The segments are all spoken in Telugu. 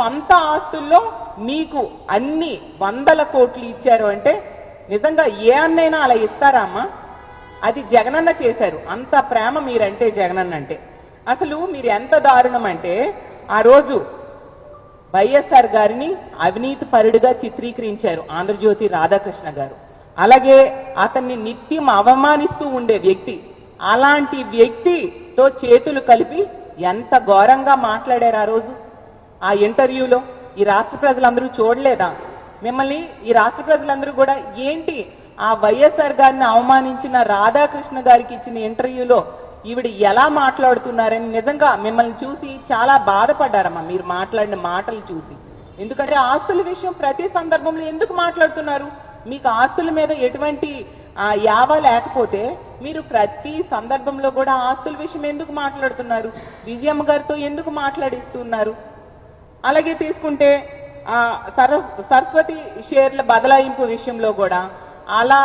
సొంత ఆస్తుల్లో మీకు అన్ని 100 కోట్లు ఇచ్చారు అంటే నిజంగా ఏ అన్నైనా అలా ఇస్తారా అమ్మా? అది జగనన్న చేశారు. అంత ప్రేమ మీరంటే జగనన్న అంటే. అసలు మీరు ఎంత దారుణం అంటే ఆ రోజు వైఎస్ఆర్ గారిని అవినీతి పరుడుగా చిత్రీకరించారు ఆంధ్రజ్యోతి రాధాకృష్ణ గారు. అలాగే అతన్ని నిత్యం అవమానిస్తూ ఉండే వ్యక్తి, అలాంటి వ్యక్తితో చేతులు కలిపి ఎంత ఘోరంగా మాట్లాడారు ఆ రోజు ఆ ఇంటర్వ్యూలో. ఈ రాష్ట్ర ప్రజలందరూ చూడలేదా మిమ్మల్ని? ఈ రాష్ట్ర ప్రజలందరూ కూడా ఏంటి ఆ వైఎస్ఆర్ గారిని అవమానించిన రాధాకృష్ణ గారికి ఇచ్చిన ఇంటర్వ్యూలో ఈవిడ ఎలా మాట్లాడుతున్నారని నిజంగా మిమ్మల్ని చూసి చాలా బాధపడ్డారమ్మా మీరు మాట్లాడిన మాటలు చూసి. ఎందుకంటే ఆస్తుల విషయం ప్రతి సందర్భంలో ఎందుకు మాట్లాడుతున్నారు? మీకు ఆస్తుల మీద ఎటువంటి యావ లేకపోతే మీరు ప్రతి సందర్భంలో కూడా ఆస్తుల విషయం ఎందుకు మాట్లాడుతున్నారు? విజయమ్మ గారితో ఎందుకు మాట్లాడిస్తున్నారు? అలాగే తీసుకుంటే సరస్వతి షేర్ల బదలాయింపు విషయంలో కూడా అలా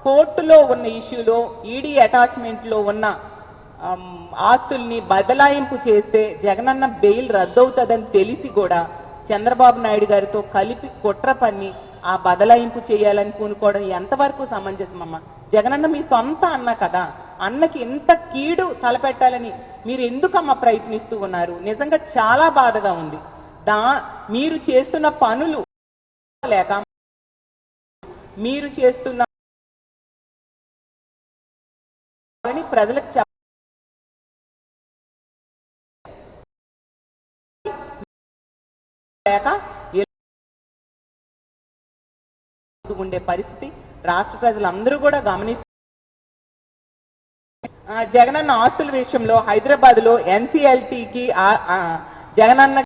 కోర్టులో ఉన్న ఇష్యూలో ఈడీ అటాచ్మెంట్ లో ఉన్న ఆస్తుల్ని బదలాయింపు చేస్తే జగనన్న బెయిల్ రద్దవుతుందని తెలిసి కూడా చంద్రబాబు నాయుడు గారితో కలిపి కుట్ర పన్ని ఆ బదలాయింపు చేయాలని పూనుకోవడం ఎంతవరకు సమంజసమమ్మా? జగనన్న మీ సొంత అన్న కదా, అన్నకి ఎంత కీడు తలపెట్టాలని మీరు ఎందుకమ్మా ప్రయత్నిస్తూ ఉన్నారు? నిజంగా చాలా బాధగా ఉంది. మీరు చేస్తున్న పనులు లేక మీరు చేస్తున్న ప్రజలకు లేక ఉండే పరిస్థితి రాష్ట్ర ప్రజలందరూ కూడా గమనిస్తారు. జగనన్న ఆస్తుల విషయంలో హైదరాబాద్ లో ఎన్సీఎల్టీకి జగనన్న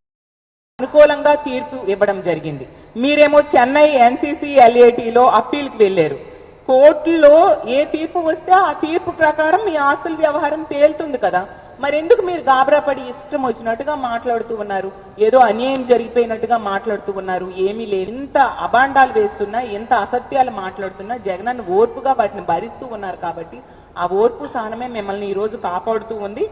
అనుకూలంగా తీర్పు ఇవ్వడం జరిగింది. మీరేమో చెన్నై ఎన్సీసీఎల్ఏటీలో అప్పీల్కి వెళ్లారు. కోర్టులో ఏ తీర్పు వస్తే ఆ తీర్పు ప్రకారం మీ ఆస్తుల వ్యవహారం తేలుతుంది కదా. మరెందుకు మీరు గాబరాపడి ఇష్టం వచ్చినట్టుగా మాట్లాడుతూ ఉన్నారు? ఏదో అన్యాయం జరిగిపోయినట్టుగా మాట్లాడుతూ ఉన్నారు. ఏమీ లేదు. ఎంత అబాండాలు వేస్తున్నా, ఎంత అసత్యాలు మాట్లాడుతున్నా జగనన్న ఓర్పుగా వాటిని భరిస్తూ ఉన్నారు. కాబట్టి ఆ ఓర్పు సహనమే మిమ్మల్ని ఈ రోజు కాపాడుతూ ఉంది.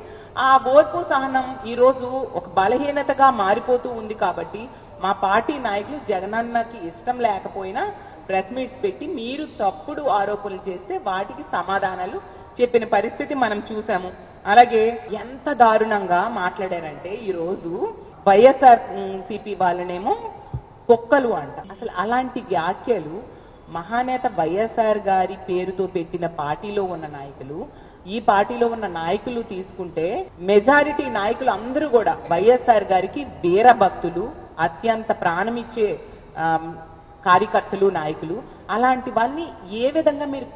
ఆ ఓర్పు సహనం ఈ రోజు ఒక బలహీనతగా మారిపోతూ ఉంది. కాబట్టి మా పార్టీ నాయకులు జగనన్నకి ఇష్టం లేకపోయినా ప్రెస్ మీట్స్ పెట్టి మీరు తప్పుడు ఆరోపణలు చేస్తే వాటికి సమాధానాలు చెప్పిన పరిస్థితి మనం చూసాము. అలాగే ఎంత దారుణంగా మాట్లాడారంటే ఈరోజు వైఎస్ఆర్ సిపి వాళ్ళనేమో కుక్కలు అంట. అసలు అలాంటి వ్యాఖ్యలు మహానేత వైఎస్ఆర్ గారి పేరుతో పెట్టిన పార్టీలో ఉన్న నాయకులు, ఈ పార్టీలో ఉన్న నాయకులు తీసుకుంటే మెజారిటీ నాయకులు అందరూ కూడా వైఎస్ఆర్ గారికి వీర భక్తులు, అత్యంత ప్రాణమిచ్చే కార్యకర్తలు, నాయకులు. అలాంటివన్నీ ఏ విధంగా మీరు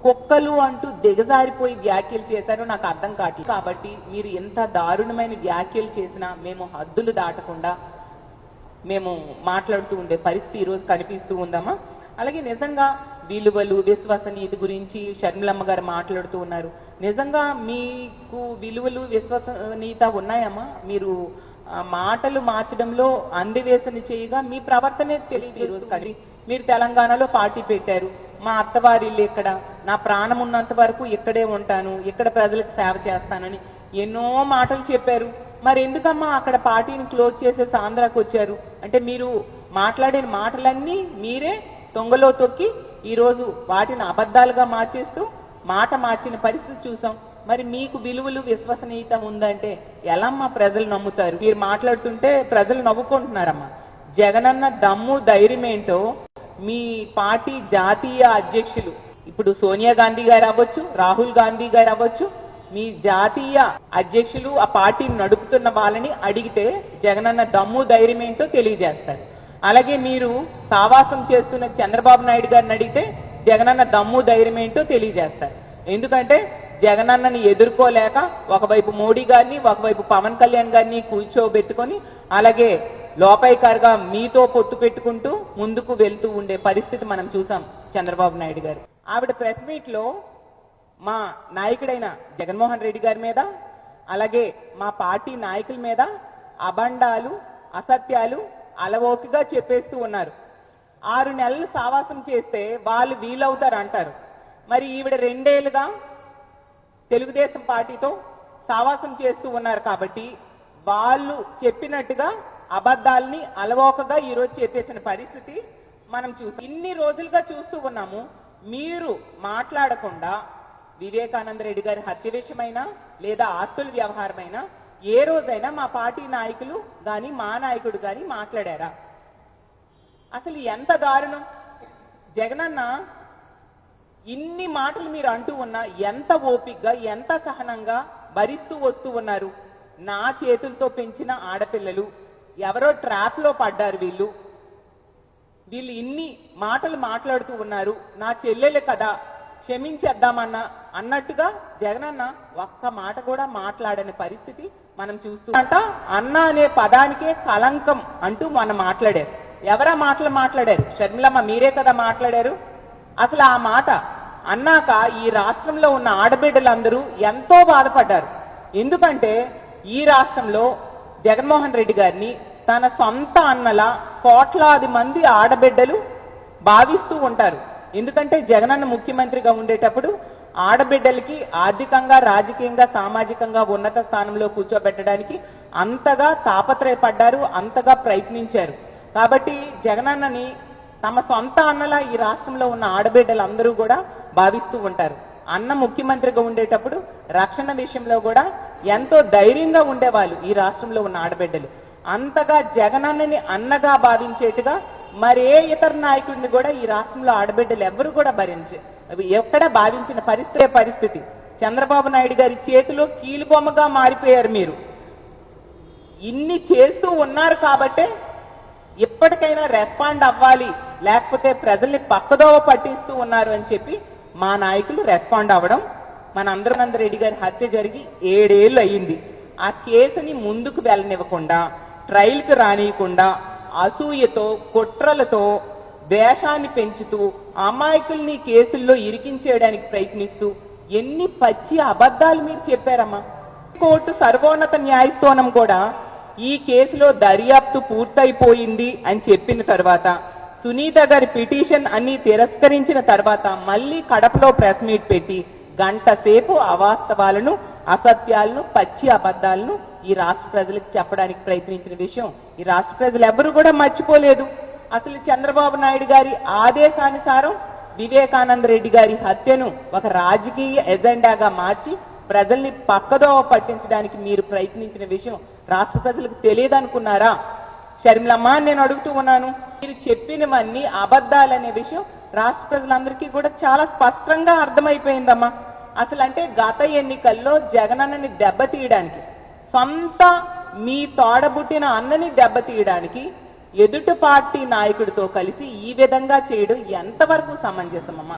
కుక్కలు అంటూ దిగజారిపోయి వ్యాఖ్యలు చేశారో నాకు అర్థం కావట్లేదు. కాబట్టి మీరు ఎంత దారుణమైన వ్యాఖ్యలు చేసినా మేము హద్దులు దాటకుండా మేము మాట్లాడుతూ ఉండే పరిస్థితి ఈరోజు కనిపిస్తూ ఉందమ్మా. అలాగే నిజంగా విలువలు, విశ్వసనీయత గురించి షర్మిలమ్మ గారు మాట్లాడుతూ ఉన్నారు. నిజంగా మీకు విలువలు, విశ్వసనీయత ఉన్నాయమ్మా? మీరు మాటలు మార్చడంలో అందివేసన చేయగా మీ ప్రవర్తనే తెలియదు. ఈరోజు కానీ మీరు తెలంగాణలో పార్టీ పెట్టారు. మా అత్తవారి ఇల్లు ఇక్కడ, నా ప్రాణం ఉన్నంత వరకు ఇక్కడే ఉంటాను, ఇక్కడ ప్రజలకు సేవ చేస్తానని ఎన్నో మాటలు చెప్పారు. మరి ఎందుకమ్మా అక్కడ పార్టీని క్లోజ్ చేసేసి ఆంధ్రాకి వచ్చారు? అంటే మీరు మాట్లాడిన మాటలన్నీ మీరే తొంగలో తొక్కి ఈరోజు వాటిని అబద్ధాలుగా మార్చేస్తూ మాట మార్చిన పరిస్థితి చూసాం. మరి మీకు విలువలు, విశ్వసనీయత ఉందంటే ఎలామ్మా ప్రజలు నమ్ముతారు? మీరు మాట్లాడుతుంటే ప్రజలు నవ్వుకుంటున్నారమ్మా. జగనన్న దమ్ము, ధైర్యం ఏంటో మీ పార్టీ జాతీయ అధ్యక్షులు, ఇప్పుడు సోనియా గాంధీ గారు అవ్వచ్చు, రాహుల్ గాంధీ గారు అవ్వచ్చు, మీ జాతీయ అధ్యక్షులు ఆ పార్టీని నడుపుతున్న వాళ్ళని అడిగితే జగనన్న దమ్ము, ధైర్యం ఏంటో తెలియజేస్తారు. అలాగే మీరు సావాసం చేస్తున్న చంద్రబాబు నాయుడు గారిని అడిగితే జగనన్న దమ్ము, ధైర్యం ఏంటో తెలియజేస్తారు. ఎందుకంటే జగనన్నని ఎదుర్కోలేక ఒకవైపు మోడీ గారిని, ఒకవైపు పవన్ కళ్యాణ్ గారిని కూర్చోబెట్టుకొని అలాగే లోపాయికారుగా మీతో పొత్తు పెట్టుకుంటూ ముందుకు వెళ్తూ ఉండే పరిస్థితి మనం చూసాం చంద్రబాబు నాయుడు గారు. ఆవిడ ప్రెస్ మీట్ లో మా నాయకుడైన జగన్మోహన్ రెడ్డి గారి మీద, అలాగే మా పార్టీ నాయకుల మీద అబండాలు, అసత్యాలు అలవోకిగా చెప్పేస్తూ ఉన్నారు. 6 నెలలు సావాసం చేస్తే వాళ్ళు వీలవుతారు అంటారు. మరి ఈవిడ 2 ఏళ్లుగా తెలుగుదేశం పార్టీతో సావాసం చేస్తూ ఉన్నారు కాబట్టి వాళ్ళు చెప్పినట్టుగా అబద్ధాలని అలవోకగా ఈరోజు చెప్పేసిన పరిస్థితి మనం చూసాం. ఇన్ని రోజులుగా చూస్తూ ఉన్నాము. మీరు మాట్లాడకుండా వివేకానంద రెడ్డి గారి హత్య విషయమైనా లేదా ఆస్తుల వ్యవహారమైనా ఏ రోజైనా మా పార్టీ నాయకులు గాని మా నాయకుడు గాని మాట్లాడారా? అసలు ఎంత దారుణం! జగనన్న ఇన్ని మాటలు మీరు అంటూ ఉన్నా ఎంత ఓపికగా ఎంత సహనంగా భరిస్తూ వస్తూ ఉన్నారు. నా చేతులతో పెంచిన ఆడపిల్లలు ఎవరో ట్రాప్ లో పడ్డారు. వీళ్ళు ఇన్ని మాటలు మాట్లాడుతూ ఉన్నారు. నా చెల్లెలు కదా క్షమించేద్దామన్నా అన్నట్టుగా జగనన్న ఒక్క మాట కూడా మాట్లాడని పరిస్థితి మనం చూస్తూ అన్న అనే పదానికే కలంకం అంటూ మనం మాట్లాడారు. ఎవరా మాటలు మాట్లాడారు? షర్మిలమ్మ మీరే కదా మాట్లాడారు. అసలు ఆ మాట అన్నాక ఈ రాష్ట్రంలో ఉన్న ఆడబిడ్డలందరూ ఎంతో బాధపడ్డారు. ఎందుకంటే ఈ రాష్ట్రంలో జగన్మోహన్ రెడ్డి గారిని తన సొంత అన్నలా కోట్లాది మంది ఆడబిడ్డలు భావిస్తూ ఉంటారు. ఎందుకంటే జగనన్న ముఖ్యమంత్రిగా ఉండేటప్పుడు ఆడబిడ్డలకి ఆర్థికంగా రాజకీయంగా సామాజికంగా ఉన్నత స్థానంలో కూర్చోబెట్టడానికి అంతగా తాపత్రయపడ్డారు, అంతగా ప్రయత్నించారు. కాబట్టి జగనన్నని తమ సొంత అన్నలా ఈ రాష్ట్రంలో ఉన్న ఆడబిడ్డలందరూ కూడా భావిస్తూ ఉంటారు. అన్న ముఖ్యమంత్రిగా ఉండేటప్పుడు రక్షణ విషయంలో కూడా ఎంతో ధైర్యంగా ఉండేవాళ్ళు ఈ రాష్ట్రంలో ఉన్న ఆడబిడ్డలు. అంతగా జగనన్నని అన్నగా భావించేట్టుగా మరే ఇతర నాయకుడిని కూడా ఈ రాష్ట్రంలో ఆడబిడ్డలు ఎవరు కూడా ఎక్కడ భావించిన పరిస్థితి. చంద్రబాబు నాయుడు గారి చేతిలో కీలుబొమ్మగా మారిపోయారు. మీరు ఇన్ని చేస్తూ ఉన్నారు కాబట్టే ఇప్పటికైనా రెస్పాండ్ అవ్వాలి, లేకపోతే ప్రజల్ని పక్కదోవ పట్టిస్తూ ఉన్నారు అని చెప్పి మా నాయకులు రెస్పాండ్ అవ్వడం. మనందరం రెడ్డి గారి హత్య జరిగి 7 ఏళ్ళు అయ్యింది. ఆ కేసుని ముందుకు వెళ్ళనివ్వకుండా, ట్రయల్కి రానియకుండా, అసూయతో కుట్రలతో ద్వేషాన్ని పెంచుతూ అమాయకుల్ని కేసుల్లో ఇరికించేయడానికి ప్రయత్నిస్తూ ఎన్ని పచ్చి అబద్ధాలు మీరు చెప్పారమ్మా. కోర్టు సర్వోన్నత న్యాయస్థానం కూడా ఈ కేసులో దర్యాప్తు పూర్తయిపోయింది అని చెప్పిన తర్వాత, సునీత గారి పిటిషన్ అన్ని తిరస్కరించిన తర్వాత మళ్ళీ కడపలో ప్రెస్ మీట్ పెట్టి గంట సేపు అవాస్తవాలను, అసత్యాలను, పచ్చి అబద్ధాలను ఈ రాష్ట్ర ప్రజలకు చెప్పడానికి ప్రయత్నించిన విషయం ఈ రాష్ట్ర ప్రజలు ఎవరు కూడా మర్చిపోలేదు. అసలు చంద్రబాబు నాయుడు గారి ఆదేశానుసారం వివేకానంద రెడ్డి గారి హత్యను ఒక రాజకీయ ఎజెండాగా మార్చి ప్రజల్ని పక్కదోవ పట్టించడానికి మీరు ప్రయత్నించిన విషయం రాష్ట్ర ప్రజలకు తెలియదనుకున్నారా? షర్మిలమ్మ నేను అడుగుతూ ఉన్నాను. మీరు చెప్పినవన్నీ అబద్ధాలనే విషయం రాష్ట్ర ప్రజలందరికీ కూడా చాలా స్పష్టంగా అర్థమైపోయిందమ్మా. అసలు అంటే గత ఎన్నికల్లో జగనన్నని దెబ్బతీయడానికి, సొంత మీ తోడబుట్టిన అన్నని దెబ్బతీయడానికి ఎదుటి పార్టీ నాయకుడితో కలిసి ఈ విధంగా చేయడం ఎంతవరకు సమంజసమమ్మా?